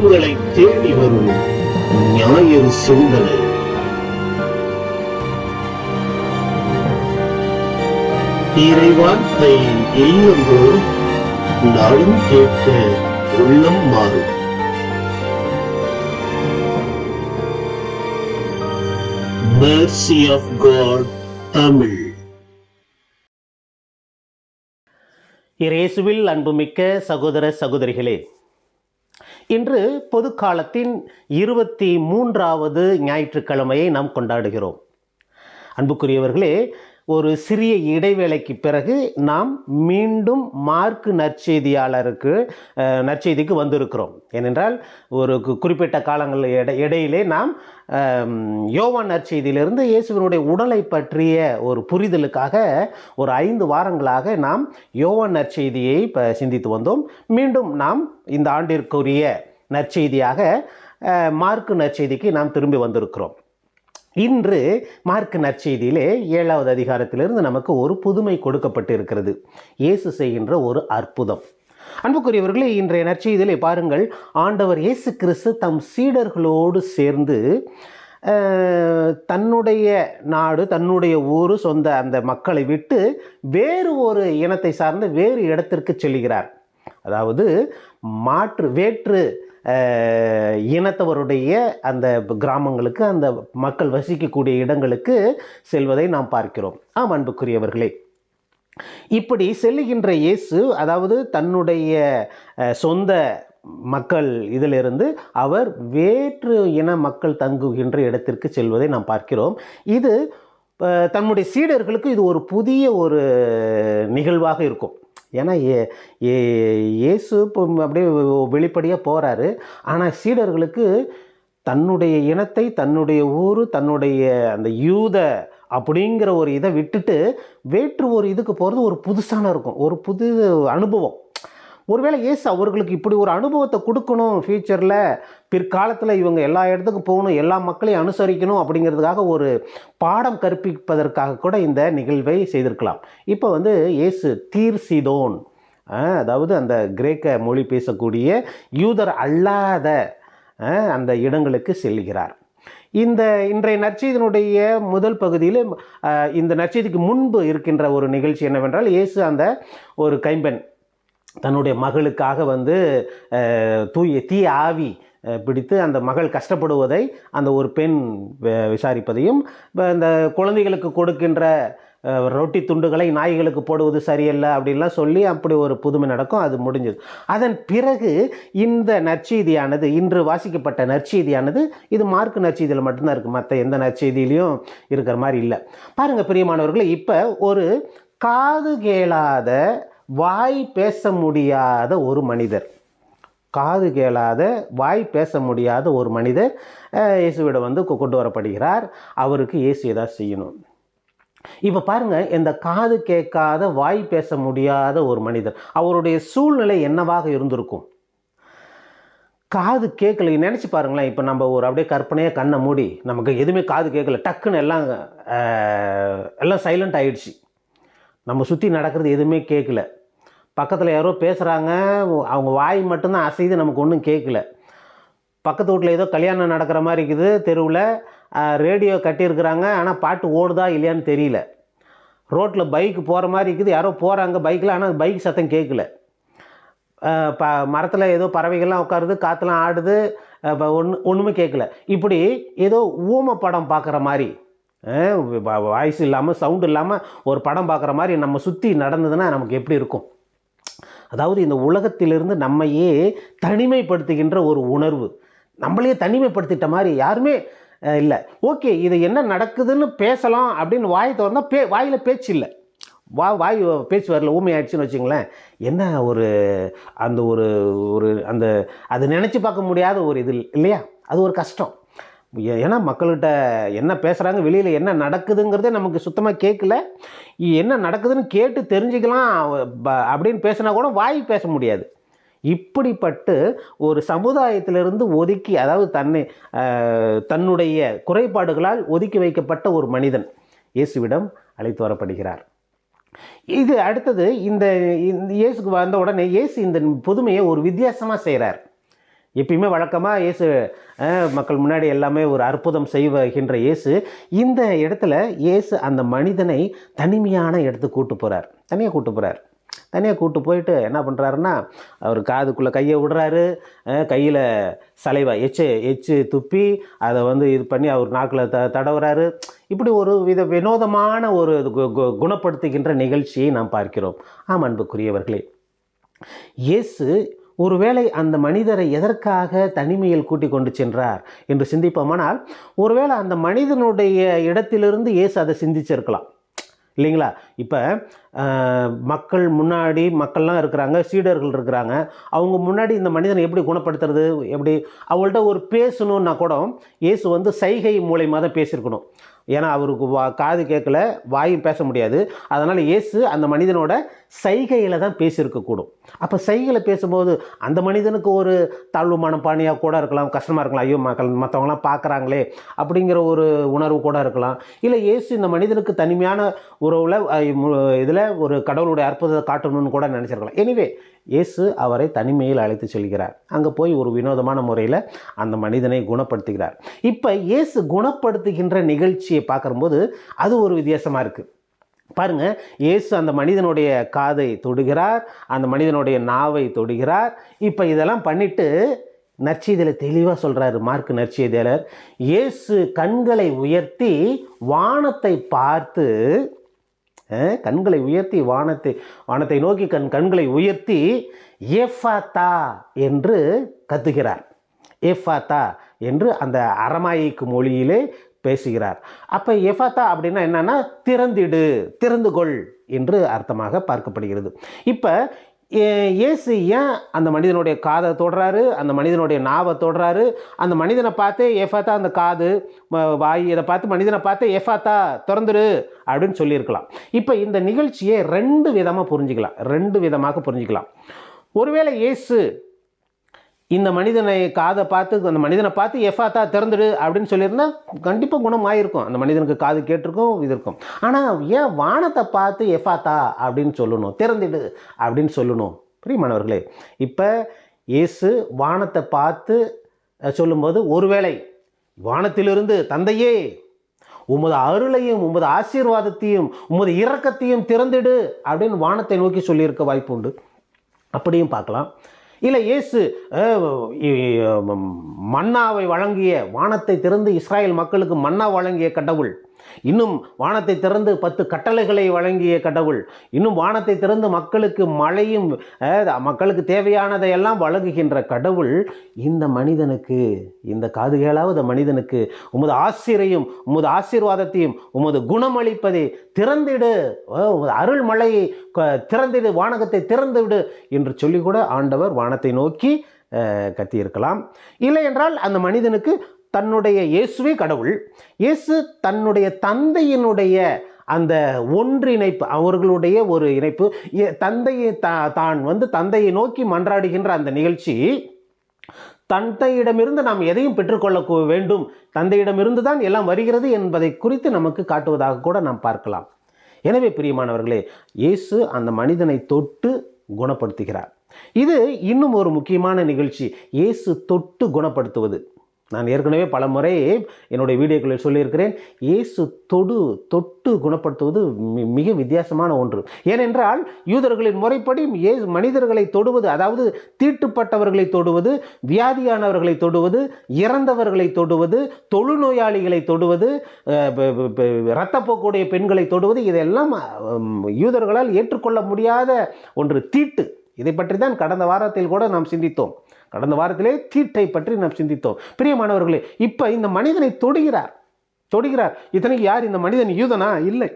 உங்களை தேடி வரும் ஞாயிறு சிந்தனை. இறைவார்த்தை இல்லந்தோறும் நாளும் கேட்க உள்ளம் மாறும். Mercy of God Tamil. இயேசுவில் அன்புமிக்க சகோதர சகோதரிகளே, இன்று பொதுக்காலத்தின் 23வது ஞாயிற்றுக்கிழமையை நாம் கொண்டாடுகிறோம். அன்புக்குரியவர்களே, ஒரு சிறிய இடைவேளைக்கு பிறகு நாம் மீண்டும் மார்க்கு நற்செய்திக்கு வந்திருக்கிறோம். ஏனென்றால் ஒரு குறிப்பிட்ட காலங்கள் இடையிலே நாம் யோவான் நற்செய்தியிலிருந்து இயேசுவினுடைய உடலை பற்றிய ஒரு புரிதலுக்காக ஒரு 5 வாரங்களாக நாம் யோவான் நற்செய்தியை சிந்தித்து வந்தோம். மீண்டும் நாம் இந்த ஆண்டிற்குரிய நற்செய்தியாக மார்க்கு நற்செய்திக்கு நாம் திரும்பி வந்திருக்கிறோம். இன்று மார்க்கு நற்செய்தியிலே 7வது அதிகாரத்திலிருந்து நமக்கு ஒரு புதுமை கொடுக்கப்பட்டு இருக்கிறது. இயேசு செய்கின்ற ஒரு அற்புதம். அன்புக்குரியவர்களே, இன்றைய நற்செய்தியிலே பாருங்கள், ஆண்டவர் இயேசு கிறிஸ்து தம் சீடர்களோடு சேர்ந்து தன்னுடைய நாடு, தன்னுடைய ஊர், சொந்த அந்த மக்களை விட்டு வேறு ஒரு இனத்தை சார்ந்த வேறு இடத்திற்கு செல்கிறார். அதாவது வேற்று இனத்தவருடைய அந்த கிராமங்களுக்கு, அந்த மக்கள் வசிக்கக்கூடிய இடங்களுக்கு செல்வதை நாம் பார்க்கிறோம். அன்புக்குரியவர்களே, இப்படி செல்லுகின்ற இயேசு, அதாவது தன்னுடைய சொந்த மக்கள் இதிலிருந்து அவர் வேற்று இன மக்கள் தங்குகின்ற இடத்திற்கு செல்வதை நாம் பார்க்கிறோம். இது தன்னுடைய சீடர்களுக்கு இது ஒரு புதிய ஒரு நிகழ்வாக இருக்கும். ஏன்னா இயேசு இப்போ அப்படியே வெளிப்படையாக போகிறாரு. ஆனால் சீடர்களுக்கு தன்னுடைய இனத்தை, தன்னுடைய ஊர், தன்னுடைய அந்த யூத அப்படிங்கிற ஒரு இதை விட்டுட்டு வேற்று ஒரு இதுக்கு போகிறது ஒரு புதுசான இருக்கும், ஒரு புது அனுபவம். ஒருவேளை இயேசு அவர்களுக்கு இப்படி ஒரு அனுபவத்தை கொடுக்கணும், ஃப்யூச்சரில் பிற்காலத்தில் இவங்க எல்லா இடத்துக்கும் போகணும், எல்லா மக்களையும் அனுசரிக்கணும் அப்படிங்கிறதுக்காக ஒரு பாடம் கற்பிப்பதற்காக கூட இந்த நிகழ்வை செய்திருக்கலாம். இப்போ இயேசு தீர் சீதோன், அதாவது அந்த கிரேக்க மொழி பேசக்கூடிய யூதர் அல்லாத அந்த இடங்களுக்கு செல்கிறார். இன்றைய நற்செய்தியினுடைய முதல் பகுதியில் இந்த நற்செய்திக்கு முன்பு இருக்கின்ற ஒரு நிகழ்ச்சி என்னவென்றால், இயேசு அந்த ஒரு கைம்பெண் தன்னுடைய மகளுக்காக தீய ஆவி பிடித்து அந்த மகள் கஷ்டப்படுவதை அந்த ஒரு பெண் விசாரிப்பதையும், இந்த குழந்தைகளுக்கு கொடுக்கின்ற ரொட்டி துண்டுகளை நாய்களுக்கு போடுவது சரியல்ல அப்படின்லாம் சொல்லி அப்படி ஒரு புதுமை நடக்கும். அது முடிஞ்சது. அதன் பிறகு இந்த நற்செய்தியானது, இன்று வாசிக்கப்பட்ட நற்செய்தியானது, இது மார்க்கு நற்செய்தியில் மட்டும்தான் இருக்குது, மற்ற எந்த நற்செய்தியிலையும் இருக்கிற மாதிரி இல்லை. பாருங்கள் பிரியமானவர்களே, இப்போ ஒரு காது கேளாத, வாய் பேச முடியாத ஒரு மனிதர், காது கேளாத, வாய் பேச முடியாத ஒரு மனிதர் இயேசுவிடம் கொண்டு வரப்படுகிறார். அவருக்கு இயேசு ஏதாவது செய்யணும். இப்போ பாருங்கள், இந்த காது கேட்காத, வாய் பேச முடியாத ஒரு மனிதர், அவருடைய சூழ்நிலை என்னவாக இருந்திருக்கும்? காது கேட்கல, நினச்சி பாருங்களேன். இப்போ நம்ம ஒரு அப்படியே கற்பனையாக கண்ணை மூடி, நமக்கு எதுவுமே காது கேட்கல, டக்குன்னு எல்லாம் சைலண்ட் ஆகிடுச்சு, நம்ம சுற்றி நடக்கிறது எதுவுமே கேட்கல. பக்கத்தில் யாரோ பேசுகிறாங்க, அவங்க வாய் மட்டும்தான் அசைது, நமக்கு ஒன்றும் கேட்கல. பக்கத்து வீட்டில் ஏதோ கல்யாணம் நடக்கிற மாதிரி இருக்குது, தெருவில் ரேடியோ கட்டியிருக்கிறாங்க, ஆனால் பாட்டு ஓடுதா இல்லையான்னு தெரியல. ரோட்டில் பைக்கு போகிற மாதிரி இருக்குது, யாரோ போகிறாங்க பைக்கில், ஆனால் பைக் சத்தம் கேட்கல. மரத்தில் ஏதோ பறவைகள்லாம் உட்காருது, காற்றுலாம் ஆடுது, ஒன்றுமே கேட்கல. இப்படி ஏதோ ஊமை படம் பார்க்குற மாதிரி, வாய்ஸ் இல்லாமல், சவுண்டு இல்லாமல் ஒரு படம் பார்க்குற மாதிரி நம்ம சுற்றி நடந்ததுன்னா நமக்கு எப்படி இருக்கும்? அதாவது இந்த உலகத்திலிருந்து நம்மையே தனிமைப்படுத்துகின்ற ஒரு உணர்வு, நம்மளையே தனிமைப்படுத்திட்ட மாதிரி, யாருமே இல்லை. ஓகே, இது என்ன நடக்குதுன்னு பேசலாம் அப்படின்னு வாய் திறந்தால் வாயில் பேச்சு இல்லை, வாய் பேச்சு வரல, ஊமை ஆயிடுச்சுன்னு வச்சுங்களேன். என்ன ஒரு அந்த ஒரு ஒரு அந்த அது நினச்சி பார்க்க முடியாத ஒரு இது இல்லையா? அது ஒரு கஷ்டம். ஏன்னா மக்கள்கிட்ட என்ன பேசுகிறாங்க, வெளியில் என்ன நடக்குதுங்கிறதே நமக்கு சுத்தமாக கேட்கல. என்ன நடக்குதுன்னு கேட்டு தெரிஞ்சுக்கலாம் அப்படின்னு பேசினா கூட வாய் பேச முடியாது. இப்படிப்பட்டு ஒரு சமுதாயத்திலிருந்து ஒதுக்கி, அதாவது தன்னுடைய குறைபாடுகளால் ஒதுக்கி வைக்கப்பட்ட ஒரு மனிதன் இயேசுவிடம் அழைத்து வரப்படுகிறார். இது அடுத்தது இந்த இயேசுக்கு வந்த உடனே இயேசு இந்த புதுமையை ஒரு வித்தியாசமாக செய்கிறார். எப்பயுமே வழக்கமாக இயேசு மக்கள் முன்னாடி எல்லாமே ஒரு அற்புதம் செய்கின்ற இயேசு இந்த இடத்துல இயேசு அந்த மனிதனை தனிமையான இடத்துக்கு தனியாக கூட்டு போயிட்டு என்ன பண்ணுறாருன்னா, அவர் காதுக்குள்ளே கையை விடுறாரு, கையில் சலைவா எச்சு துப்பி அதை இது பண்ணி அவர் நாக்கில் தடவுறாரு. இப்படி ஒரு வினோதமான ஒரு குணப்படுத்துகின்ற நிகழ்ச்சியை நாம் பார்க்கிறோம். அன்புக்குரியவர்களே, இயேசு ஒருவேளை அந்த மனிதரை எதற்காக தனிமையில் கூட்டிக் கொண்டு சென்றார் என்று சிந்திப்போமானால், ஒருவேளை அந்த மனிதனுடைய இடத்திலிருந்து இயேசு அதை சிந்திச்சிருக்கலாம் இல்லைங்களா? இப்போ மக்கள்லாம் இருக்கிறாங்க, சீடர்கள் இருக்கிறாங்க. அவங்க முன்னாடி இந்த மனிதனை எப்படி குணப்படுத்துறது, எப்படி அவங்கள்ட்ட ஒரு பேசணுன்னா கூட இயேசு சைகை மூலமாக தான் பேசியிருக்கணும். ஏன்னா அவருக்கு காது கேட்கல, வாயும் பேச முடியாது. அதனால் இயேசு அந்த மனிதனோட சைகையில் தான் பேசியிருக்கக்கூடும். அப்போ சைகையில் பேசும்போது அந்த மனிதனுக்கு ஒரு தாழ்வு மனப்பானியாக கூட இருக்கலாம், கஷ்டமாக இருக்கலாம். ஐயோ, மற்றவங்களாம் பார்க்குறாங்களே அப்படிங்கிற ஒரு உணர்வு கூட இருக்கலாம். இல்லை இயேசு இந்த மனிதனுக்கு தனிமையான உறவில் இதில் ஒரு கடவுளுடைய அற்புதத்தை காட்டணும்னு கூட நினச்சிருக்கலாம். எனிவே, இயேசு அவரை தனிமையில் அழைத்து செல்கிறார். அங்கே போய் ஒரு வினோதமான முறையில் அந்த மனிதனை குணப்படுத்துகிறார். இப்போ இயேசு குணப்படுத்துகின்ற நிகழ்ச்சியை பார்க்கும்போது அது ஒரு வித்தியாசமாக இருக்குது. பாருங்க, இயேசு அந்த மனிதனுடைய காதை தொடுகிறார், அந்த மனிதனுடைய நாவை தொடுகிறார். இப்போ இதெல்லாம் பண்ணிட்டு நற்செய்தியில் தெளிவாக சொல்கிறாரு மார்க் நற்செய்தியாளர், இயேசு கண்களை உயர்த்தி வானத்தை பார்த்து, கண்களை உயர்த்தி வானத்தை நோக்கி கண்களை உயர்த்தி எஃபாத்தா என்று கத்துகிறார். எஃபாத்தா என்று அந்த அரமாயிக்கு மொழியிலே பேசுகிறார். அப்போ எஃபாத்தா அப்படின்னா என்னன்னா, திறந்து கொள் என்று அர்த்தமாக பார்க்கப்படுகிறது. இப்போ இயேசு ஏன் அந்த மனிதனுடைய காதை தொடுறாரு, அந்த மனிதனுடைய நாவை தொடுறாரு? அந்த மனிதனை பார்த்து எஃபாத்தா, அந்த காது வாய் இதை பார்த்து மனிதனை பார்த்து எஃபாத்தா திறந்துரு அப்படின்னு சொல்லியிருக்கலாம். இப்போ இந்த நிகழ்ச்சியை ரெண்டு விதமாக புரிஞ்சிக்கலாம். ஒருவேளை இயேசு இந்த மனிதனை காதை பார்த்து அந்த மனிதனை பார்த்து எஃபாத்தா திறந்துடு அப்படின்னு சொல்லியிருந்தா கண்டிப்பாக குணம் ஆகிருக்கும். அந்த மனிதனுக்கு காது கேட்டிருக்கும், இது இருக்கும். ஆனால் ஏன் வானத்தை பார்த்து எஃபாத்தா அப்படின்னு சொல்லணும், திறந்துடு அப்படின்னு சொல்லணும்? பிரியமானவர்களே, இப்போ இயேசு வானத்தை பார்த்து சொல்லும்போது, ஒருவேளை வானத்திலிருந்து தந்தையே உமது அருளையும் உமது ஆசீர்வாதத்தையும் உமது இரக்கத்தையும் திறந்துடு அப்படின்னு வானத்தை நோக்கி சொல்லியிருக்க வாய்ப்பு உண்டு. அப்படியும் பார்க்கலாம். இல்லை இயேசு மன்னாவை வழங்கிய, வானத்தை திறந்து இஸ்ராயேல் மக்களுக்கு மன்னா வழங்கிய கடவுள், இன்னும் வானத்தை திறந்து 10 கட்டளைகளை வழங்கிய கடவுள், இன்னும் வானத்தை திறந்து மக்களுக்கு மழையும் மக்களுக்கு தேவையானதையெல்லாம் வழங்குகின்ற கடவுள், இந்த மனிதனுக்கு, இந்த காதுகளாவது மனிதனுக்கு உமது ஆசிரையும் உமது ஆசீர்வாதத்தையும் உமது குணமளிப்பதை திறந்திடு, உமது அருள் மழையை திறந்திடு, வானகத்தை திறந்து விடு என்று சொல்லி கூட ஆண்டவர் வானத்தை நோக்கி கத்தியிருக்கலாம். இல்லை என்றால் அந்த மனிதனுக்கு தன்னுடைய இயேசுவே கடவுள், இயேசு தன்னுடைய தந்தையினுடைய அந்த ஒன்றிணைப்பு, அவர்களுடைய ஒரு இணைப்பு, தந்தையை தந்தையை நோக்கி மன்றாடுகின்ற அந்த நிகழ்ச்சி, தந்தையிடமிருந்து நாம் எதையும் பெற்றுக்கொள்ள வேண்டும், தந்தையிடமிருந்து தான் எல்லாம் வருகிறது என்பதை குறித்து நமக்கு காட்டுவதாக கூட நாம் பார்க்கலாம். எனவே பிரியமானவர்களே, இயேசு அந்த மனிதனை தொட்டு குணப்படுத்துகிறார். இது இன்னும் ஒரு முக்கியமான நிகழ்ச்சி, இயேசு தொட்டு குணப்படுத்துவது. நான் ஏற்கனவே பல முறை என்னுடைய வீடியோக்களில் சொல்லியிருக்கிறேன், இயேசு தொட்டு குணப்படுத்துவது மிக வித்தியாசமான ஒன்று. ஏனென்றால் யூதர்களின் முறைப்படி மனிதர்களை தொடுவது, அதாவது தீட்டுப்பட்டவர்களை தொடுவது, வியாதியானவர்களை தொடுவது, இறந்தவர்களை தொடுவது, தொழுநோயாளிகளை தொடுவது, இரத்தப்போக்குடைய பெண்களை தொடுவது, இதெல்லாம் யூதர்களால் ஏற்றுக்கொள்ள முடியாத ஒன்று, தீட்டு. இதை பற்றி தான் கடந்த வாரத்தில் கூட நாம் சிந்தித்தோம். கடந்த வாரத்திலே தீட்டை பற்றி நாம் சிந்தித்தோம். பிரியமானவர்களே, இப்போ இந்த மனிதனை தொடுகிறார். இத்தனைக்கு யார் இந்த மனிதன்? யூதனா? இல்லை.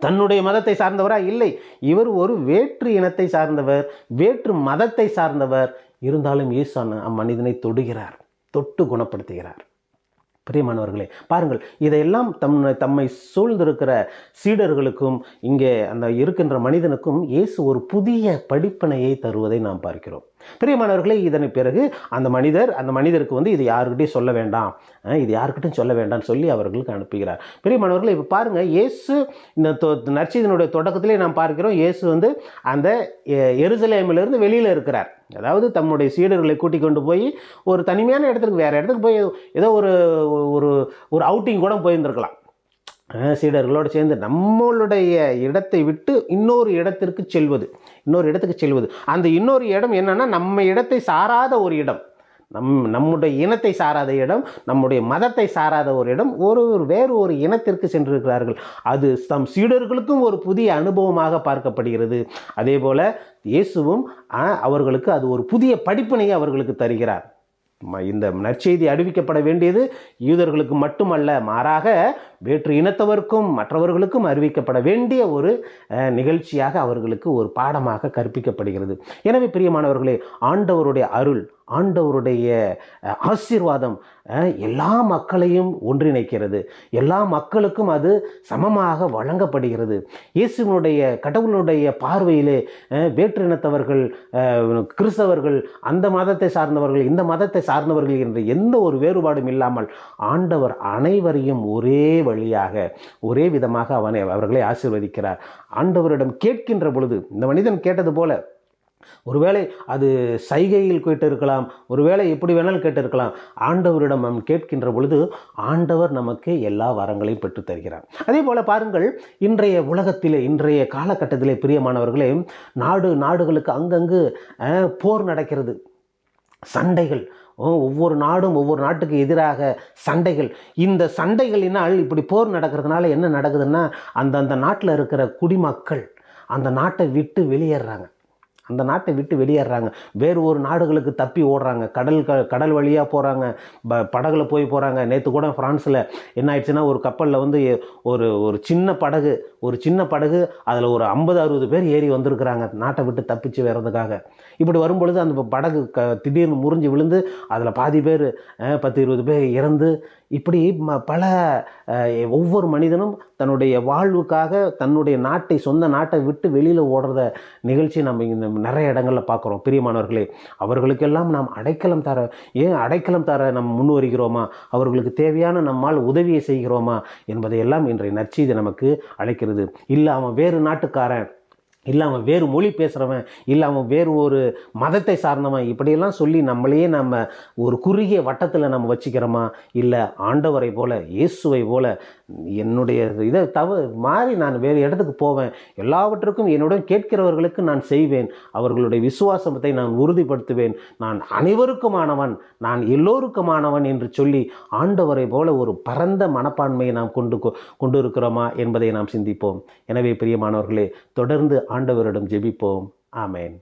தன்னுடைய மதத்தை சார்ந்தவரா? இல்லை. இவர் ஒரு வேற்று இனத்தை சார்ந்தவர், வேற்று மதத்தை சார்ந்தவர். இருந்தாலும் இயேசு அம்மனிதனை தொடுகிறார், தொட்டு குணப்படுத்துகிறார். பிரியமானவர்களே, பாருங்கள், இதையெல்லாம் தம்மை சூழ்ந்திருக்கிற சீடர்களுக்கும் இங்கே அந்த இருக்கின்ற மனிதனுக்கும் இயேசு ஒரு புதிய படிப்பினையை தருவதை நாம் பார்க்கிறோம். பிரியமானவர்களே, இதனை பிறகு அந்த மனிதருக்கு இது யாருக்கிட்டையும் சொல்ல வேண்டாம், இது யாருக்கிட்டையும் சொல்ல வேண்டாம்னு சொல்லி அவர்களுக்கு அனுப்புகிறார். பிரியமானவர்களே, இப்போ பாருங்கள், இயேசு இந்த நற்செய்தியினுடைய தொடக்கத்திலே நாம் பார்க்கிறோம், இயேசு அந்த எருசலேமிலிருந்து வெளியில் இருக்கிறார். அதாவது தம்முடைய சீடர்களை கூட்டிக் கொண்டு போய் ஒரு தனிமையான இடத்துக்கு, வேறு இடத்துக்கு போய் ஏதோ ஒரு அவுட்டிங் கூட போயிருந்திருக்கலாம். சீடர்களோடு சேர்ந்து நம்மளுடைய இடத்தை விட்டு இன்னொரு இடத்திற்கு செல்வது. அந்த இன்னொரு இடம் என்னன்னா, நம்ம இடத்தை சாராத ஒரு இடம், நம்முடைய இனத்தை சாராத இடம், நம்முடைய மதத்தை சாராத ஒரு இடம், வேறு ஒரு இனத்திற்கு சென்றிருக்கிறார்கள். அது தம் சீடர்களுக்கும் ஒரு புதிய அனுபவமாக பார்க்கப்படுகிறது. அதே போல இயேசுவும் அவர்களுக்கு அது ஒரு புதிய படிப்பினையை அவர்களுக்கு தருகிறார். இந்த நற்செய்தி அறிவிக்கப்பட வேண்டியது யூதர்களுக்கு மட்டுமல்ல, மாறாக வேற்று இனத்தவருக்கும் மற்றவர்களுக்கும் அறிவிக்கப்பட வேண்டிய ஒரு நிகழ்ச்சியாக அவர்களுக்கு ஒரு பாடமாக கற்பிக்கப்படுகிறது. எனவே பிரியமானவர்களே, ஆண்டவருடைய அருள், ஆண்டவருடைய ஆசீர்வாதம் எல்லா மக்களையும் ஒன்றிணைக்கிறது. எல்லா மக்களுக்கும் அது சமமாக வழங்கப்படுகிறது. இயேசுவினுடைய கடவுளுடைய பார்வையிலே வேற்று இனத்தவர்கள், கிறிஸ்தவர்கள், அந்த மதத்தை சார்ந்தவர்கள், இந்த மதத்தை சார்ந்தவர்கள் என்ற எந்த ஒரு வேறுபாடும் இல்லாமல் ஆண்டவர் அனைவரையும் ஒரே வழியாக, ஒரே விதமாக அவர்களை ஆசீர்வதிக்கிறார். ஆண்டவரிடம் கேட்கின்ற பொழுது, இந்த மனிதன் கேட்டது போல, ஒருவேளை அது சைகையில் கேட்டு இருக்கலாம், ஒருவேளை எப்படி வேணாலும் கேட்டு இருக்கலாம். ஆண்டவரிடம் நாம் கேட்கின்ற பொழுது ஆண்டவர் நமக்கு எல்லா வரங்களையும் பெற்று தருகிறார். அதே போல பாருங்கள், இன்றைய உலகத்திலே, இன்றைய காலகட்டத்திலே பிரியமானவர்களே, நாடுகளுக்கு அங்கங்கு போர் நடக்கிறது, சண்டைகள், ஒவ்வொரு நாடும் ஒவ்வொரு நாட்டுக்கு எதிராக சண்டைகள். இந்த சண்டைகளினால், இப்படி போர் நடக்கிறதுனால என்ன நடக்குதுன்னா, அந்த நாட்டில் இருக்கிற குடிமக்கள் அந்த நாட்டை விட்டு வெளியேறாங்க. வேறு ஒரு நாடுகளுக்கு தப்பி ஓடுறாங்க. கடல் வழியாக போகிறாங்க, படகுல போகிறாங்க. நேற்று கூட ஃப்ரான்ஸில் என்ன ஆயிடுச்சுன்னா, ஒரு கப்பலில் ஒரு சின்ன படகு அதில் ஒரு 50-60 பேர் ஏறி வந்திருக்கிறாங்க, நாட்டை விட்டு தப்பிச்சு வர்றதுக்காக. இப்படி வரும்பொழுது அந்த படகு திடீர்னு முறிஞ்சு விழுந்து அதில் பாதி பேர், 10-20 பேர் இறந்து, இப்படி பல ஒவ்வொரு மனிதனும் தன்னுடைய வாழ்வுக்காக தன்னுடைய சொந்த நாட்டை விட்டு வெளியில் ஓடுறத நிகழ்ச்சி நம்ம இந்த நிறைய இடங்களில் பார்க்குறோம். பிரியமானவர்களே, அவர்களுக்கெல்லாம் நாம் அடைக்கலம் தர நம்ம முன் வருகிறோமா? அவர்களுக்கு தேவையான நம்மால் உதவியை செய்கிறோமா என்பதையெல்லாம் இன்றைய நற்செய்தி நமக்கு அழைக்கிறது. இல்லை அவன் வேறு நாட்டுக்காரன், இல்லை அவன் வேறு மொழி பேசுகிறவன், இல்லை அவன் வேறு ஒரு மதத்தை சார்ந்தவன், இப்படியெல்லாம் சொல்லி நம்மளையே நம்ம ஒரு குறுகிய வட்டத்தில் நம்ம வச்சுக்கிறோமா? இல்லை ஆண்டவரை போல, இயேசுவை போல, என்னுடைய இதை மாறி நான் வேறு இடத்துக்கு போவேன், எல்லாவற்றுக்கும் என்னுடன் கேட்கிறவர்களுக்கு நான் செய்வேன், அவர்களுடைய விசுவாசத்தை நான் உறுதிப்படுத்துவேன், நான் அனைவருக்குமானவன், நான் எல்லோருக்குமானவன் என்று சொல்லி ஆண்டவரை போல ஒரு பரந்த மனப்பான்மையை நாம் கொண்டு இருக்கிறோமா என்பதை நாம் சிந்திப்போம். எனவே பிரியமானவர்களே, தொடர்ந்து ஆண்டவரிடம் ஜெபிப்போம். ஆமேன்.